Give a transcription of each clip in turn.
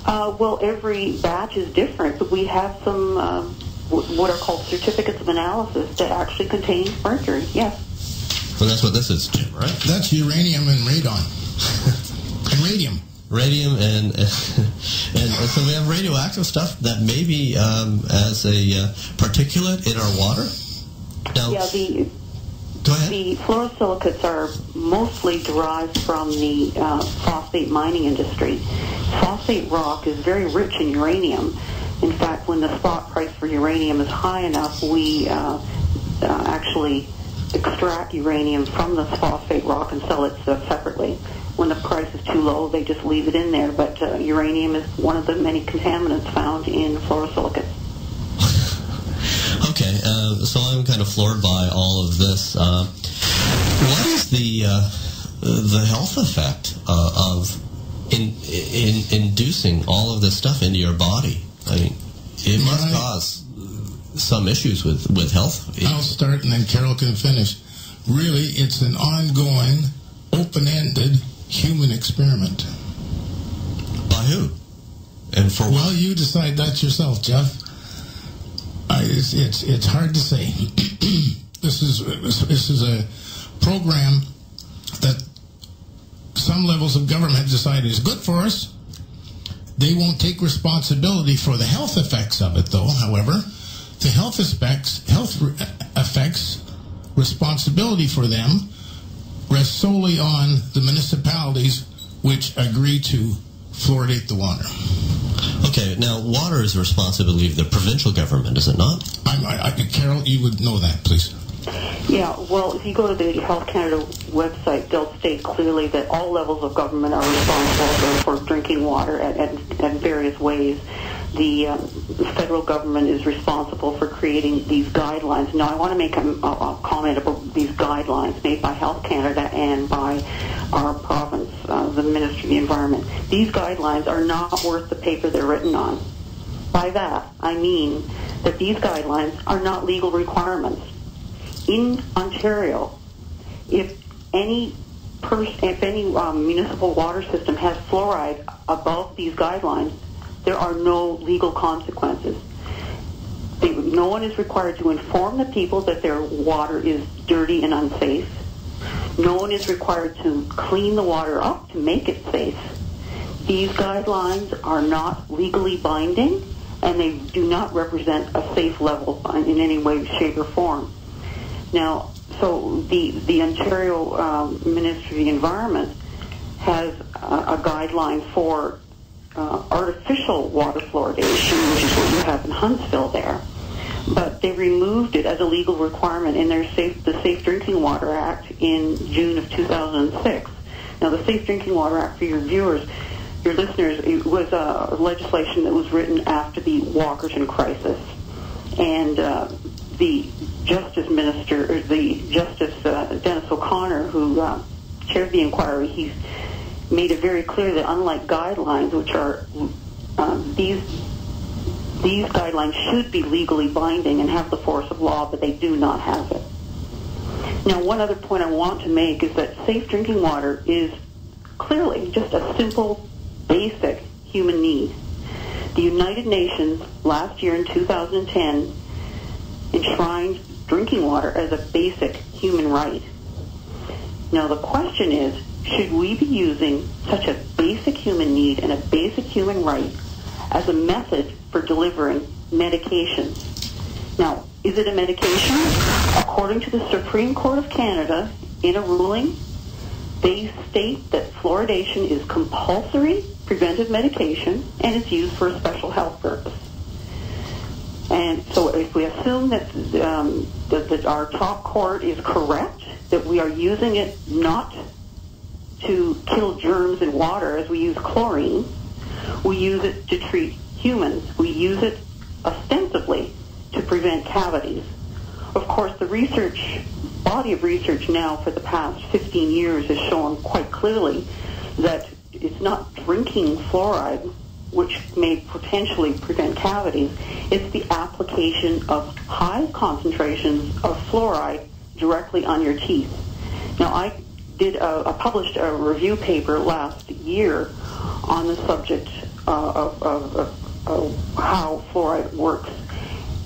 Well, every batch is different, but we have some what are called certificates of analysis that actually contain mercury, yes. Well, that's what this is, Jim, right? That's uranium and radon. And radium. Radium and so we have radioactive stuff that may be as a particulate in our water. Now, yeah, go ahead. The fluorosilicates are mostly derived from the phosphate mining industry. Phosphate rock is very rich in uranium. In fact, when the spot price for uranium is high enough, we actually extract uranium from the phosphate rock and sell it separately. When the price is too low, they just leave it in there. But uranium is one of the many contaminants found in fluorosilicates. Okay, so I'm kind of floored by all of this. What is the health effect of inducing all of this stuff into your body? I mean, it must cause some issues with health. I'll start and then Carole can finish. Really, it's an ongoing, open-ended human experiment. By who? And for what? Well, you decide that yourself, Jeff. It's hard to say. This is a program that some levels of government decide is good for us. They won't take responsibility for the health effects of it, though. However, the health effects responsibility for them rests solely on the municipalities which agree to fluoridate the water. Okay, now water is the responsibility of the provincial government, is it not? Carole, you would know that, please. Yeah, well, if you go to the Health Canada website, they'll state clearly that all levels of government are responsible for drinking water at various ways. The federal government is responsible for creating these guidelines. Now, I want to make a comment about these guidelines made by Health Canada and by our province, the Ministry of the Environment. These guidelines are not worth the paper they're written on. By that, I mean that these guidelines are not legal requirements. In Ontario, if any municipal water system has fluoride above these guidelines, there are no legal consequences. No one is required to inform the people that their water is dirty and unsafe. No one is required to clean the water up to make it safe. These guidelines are not legally binding, and they do not represent a safe level in any way, shape, or form. Now, so the Ontario Ministry of the Environment has a guideline for artificial water fluoridation, which is what you have in Huntsville there. But they removed it as a legal requirement in the Safe Drinking Water Act in June of 2006. Now, the Safe Drinking Water Act, for your viewers, your listeners, it was legislation that was written after the Walkerton crisis. And the Justice Minister, Dennis O'Connor, who chaired the inquiry, he made it very clear that unlike guidelines, which are these guidelines should be legally binding and have the force of law, but they do not have it. Now, one other point I want to make is that safe drinking water is clearly just a simple, basic human need. The United Nations last year in 2010 enshrined drinking water as a basic human right. Now, the question is, should we be using such a basic human need and a basic human right as a method for delivering medication? Now, is it a medication? According to the Supreme Court of Canada, in a ruling, they state that fluoridation is compulsory preventive medication and it's used for a special health purpose. And so if we assume that our top court is correct, that we are using it not to kill germs in water as we use chlorine, we use it to treat humans. We use it ostensibly to prevent cavities. Of course, the body of research now for the past 15 years has shown quite clearly that it's not drinking fluoride which may potentially prevent cavities. It's the application of high concentrations of fluoride directly on your teeth. Now, I published a review paper last year on the subject how fluoride works.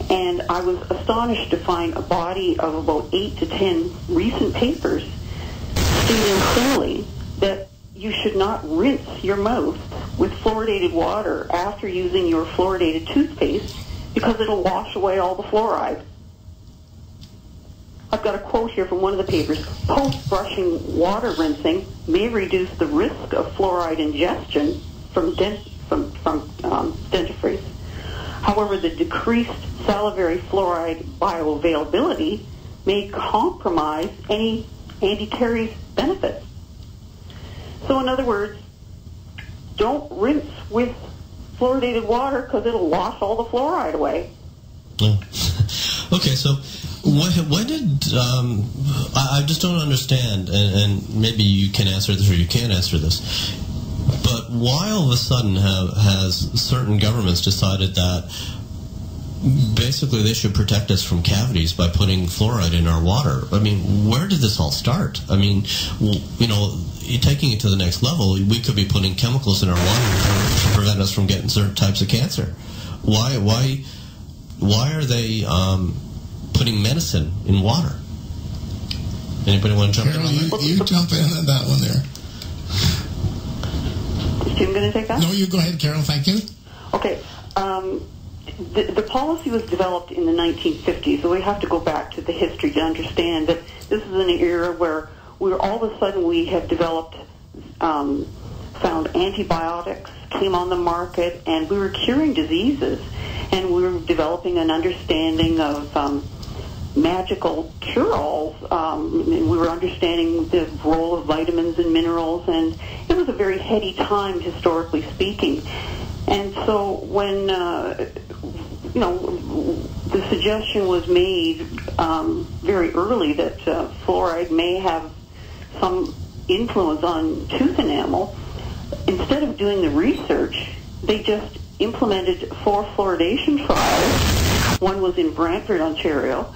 And I was astonished to find a body of about 8 to 10 recent papers stating clearly that you should not rinse your mouth with fluoridated water after using your fluoridated toothpaste because it'll wash away all the fluoride. I've got a quote here from one of the papers. Post-brushing water rinsing may reduce the risk of fluoride ingestion from dentifrice. However, the decreased salivary fluoride bioavailability may compromise any anti-caries benefits. So in other words, don't rinse with fluoridated water because it'll wash all the fluoride away. Okay, so when did I just don't understand, and maybe you can answer this or you can't answer this, but why all of a sudden has certain governments decided that basically they should protect us from cavities by putting fluoride in our water? I mean, where did this all start? I mean, you know, taking it to the next level, we could be putting chemicals in our water to prevent us from getting certain types of cancer. Why are they putting medicine in water? Anybody want to jump Carole, in on that? you jump in on that one there. Is Jim going to take that? No, you go ahead, Carole. Thank you. Okay. The policy was developed in the 1950s, so we have to go back to the history to understand that this is an era where all of a sudden we have developed, found antibiotics came on the market, and we were curing diseases, and we were developing an understanding of magical cure-alls. We were understanding the role of vitamins and minerals, and it was a very heady time, historically speaking. And so when, the suggestion was made very early that fluoride may have some influence on tooth enamel, instead of doing the research, they just implemented 4 fluoridation trials. One was in Brantford, Ontario,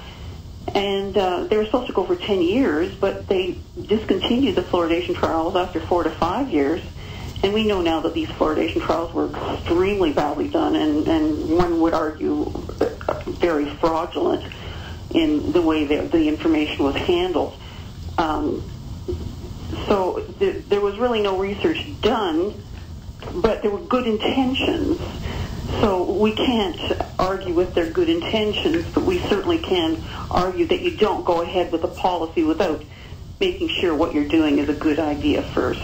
and they were supposed to go for 10 years, but they discontinued the fluoridation trials after 4 to 5 years. And we know now that these fluoridation trials were extremely badly done, and one would argue very fraudulent in the way that the information was handled. So there was really no research done, but there were good intentions. So we can't argue with their good intentions, but we certainly can argue that you don't go ahead with a policy without making sure what you're doing is a good idea first.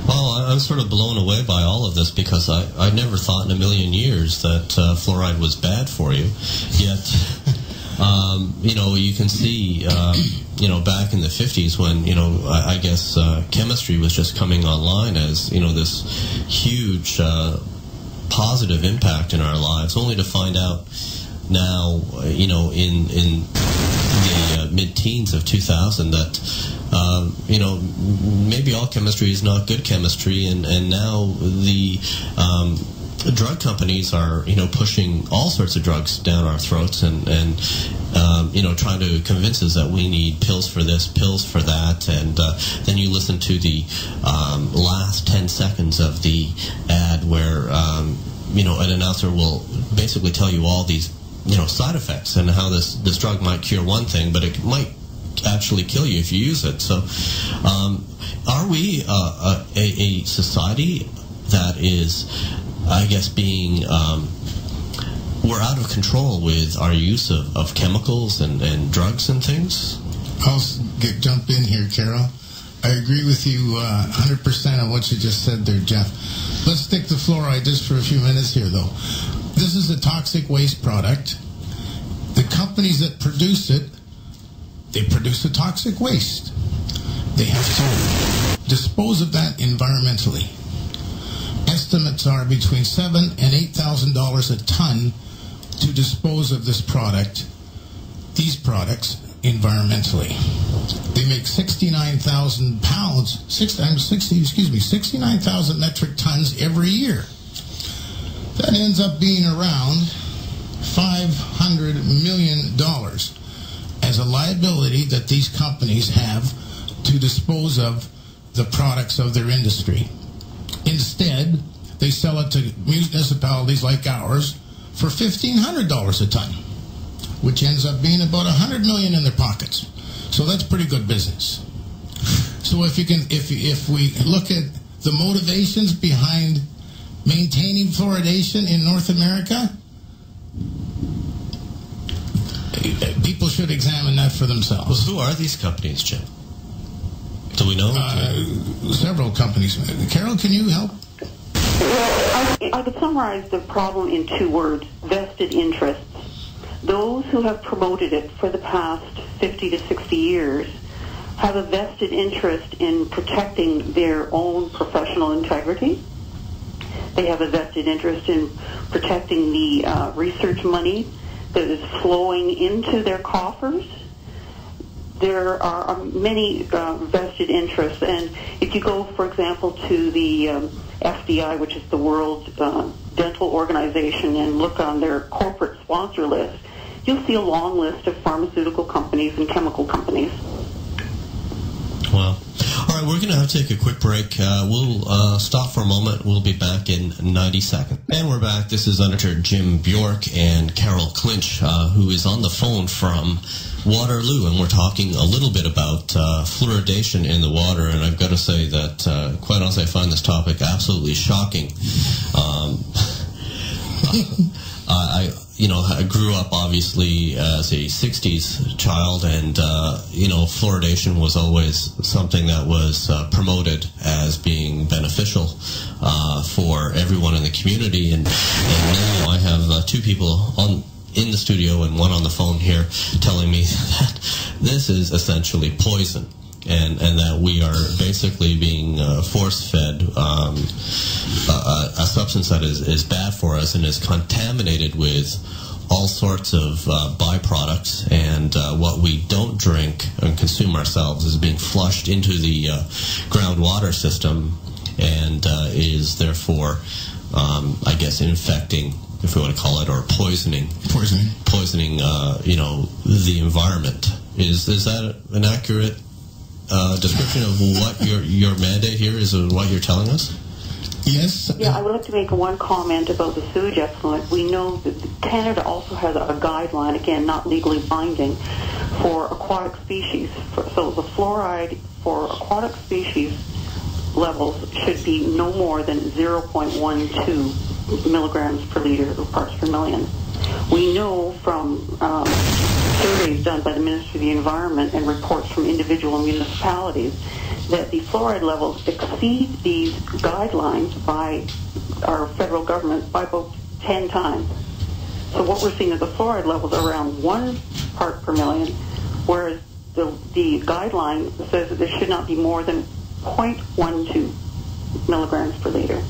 Well, I'm sort of blown away by all of this because I never thought in a million years that fluoride was bad for you. Yet, you can see, back in the 50s when, I guess chemistry was just coming online as, this huge positive impact in our lives, only to find out now, in the mid-teens of 2000 that, maybe all chemistry is not good chemistry, and now the drug companies are, pushing all sorts of drugs down our throats and trying to convince us that we need pills for this, pills for that, and then you listen to the last 10 seconds of the ad where, an announcer will basically tell you all these, side effects and how this drug might cure one thing, but it might actually kill you if you use it. So are we a society that is, I guess, being we're out of control with our use of chemicals and drugs and things? I'll jump in here, Carole. I agree with you 100% on what you just said there, Jeff. Let's stick to fluoride just for a few minutes here, though. This is a toxic waste product. The companies that produce it, they produce a toxic waste. They have to dispose of that environmentally. Estimates are between $7,000 and $8,000 a ton to dispose of this product, these products, environmentally. They make 69,000 pounds, 69,000 metric tons every year. That ends up being around $500 million as a liability that these companies have to dispose of the products of their industry. Instead, they sell it to municipalities like ours for $1,500 a ton, which ends up being about $100 million in their pockets. So that's pretty good business. So if we look at the motivations behind maintaining fluoridation in North America, people should examine that for themselves. Well, who are these companies, Jim? Do we know? Several companies. Carole, can you help? Well, I could summarize the problem in 2 words: vested interests. Those who have promoted it for the past 50 to 60 years have a vested interest in protecting their own professional integrity. They have a vested interest in protecting the research money that is flowing into their coffers. There are many vested interests, and if you go, for example, to the FDI, which is the World Dental Organization, and look on their corporate sponsor list, you'll see a long list of pharmaceutical companies and chemical companies. Wow. All right, we're going to have to take a quick break. We'll stop for a moment. We'll be back in 90 seconds. And we're back. This is Senator Jim Bjork and Carole Clinch, who is on the phone from Waterloo, and we're talking a little bit about fluoridation in the water. And I've got to say that, quite honestly, I find this topic absolutely shocking. I grew up obviously as a 60s child, and fluoridation was always something that was promoted as being beneficial for everyone in the community. And now I have 2 people in the studio and one on the phone here telling me that this is essentially poison. And that we are basically being force-fed a substance that is bad for us and is contaminated with all sorts of byproducts, and what we don't drink and consume ourselves is being flushed into the groundwater system, and is therefore, I guess, infecting, if we want to call it, or poisoning the environment. Is that an accurate description of what your mandate here is, and what you're telling us? Yes. Yeah, I would like to make one comment about the sewage effluent. We know that Canada also has a guideline, again, not legally binding, for aquatic species. So the fluoride for aquatic species levels should be no more than 0.12 milligrams per liter or parts per million. We know from surveys done by the Ministry of the Environment and reports from individual municipalities that the fluoride levels exceed these guidelines by our federal government by about 10 times. So what we're seeing is the fluoride levels are around 1 part per million, whereas the guideline says that there should not be more than 0.12 milligrams per liter.